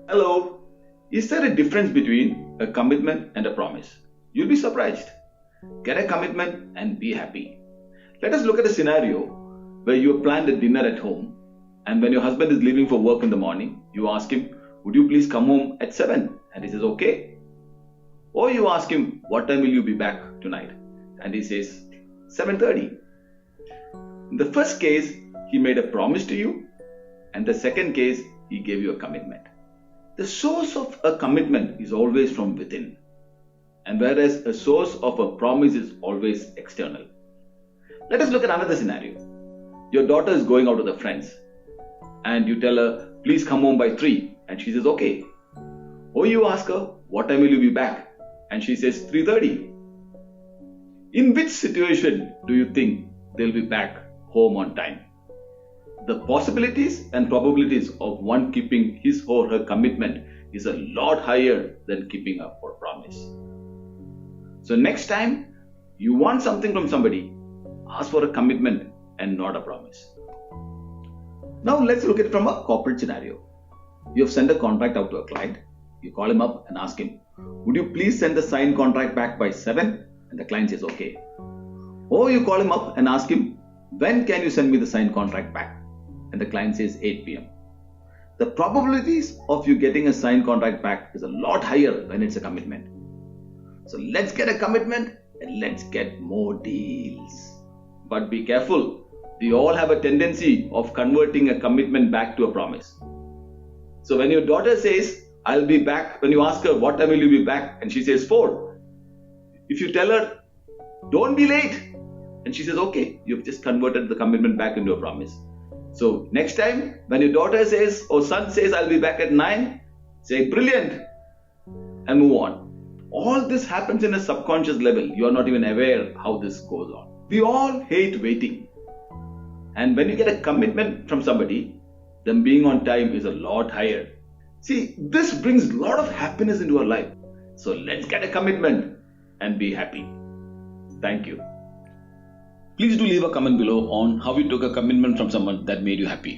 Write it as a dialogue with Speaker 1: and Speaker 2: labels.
Speaker 1: Hello. Is there a difference between a commitment and a promise? You'll be surprised. Get a commitment and be happy. Let us look at a scenario where you have planned a dinner at home, and when your husband is leaving for work in the morning, you ask him, "Would you please come home at 7?" And he says, "Okay." Or you ask him, "What time will you be back tonight?" And he says, 7:30. In the first case, he made a promise to you, and the second case, he gave you a commitment. The source of a commitment is always from within, and whereas a source of a promise is always external. Let us look at another scenario. Your daughter is going out with her friends, and you tell her, "Please come home by 3," and she says, "Okay." Or you ask her, "What time will you be back?" and she says, 3:30. In which situation do you think they'll be back home on time? The possibilities and probabilities of one keeping his or her commitment is a lot higher than keeping up a promise. So next time you want something from somebody, ask for a commitment and not a promise. Now let's look at it from a corporate scenario. You have sent a contract out to a client. You call him up and ask him, "Would you please send the signed contract back by 7?" And the client says, "Okay." Or you call him up and ask him, "When can you send me the signed contract back?" And the client says 8 p.m. The probabilities of you getting a signed contract back is a lot higher when it's a commitment. So let's get a commitment and let's get more deals. But be careful. We all have a tendency of converting a commitment back to a promise. So when your daughter says, "I'll be back," when you ask her, "What time will you be back?" and she says 4. If you tell her, "Don't be late," and she says, "Okay," you've just converted the commitment back into a promise. So next time when your daughter says or son says, "I'll be back at 9," say, "Brilliant," and move on. All this happens in a subconscious level. You are not even aware how this goes on. We all hate waiting. And when you get a commitment from somebody, them being on time is a lot higher. See, this brings a lot of happiness into our life. So let's get a commitment and be happy. Thank you. Please do leave a comment below on how you took a commitment from someone that made you happy.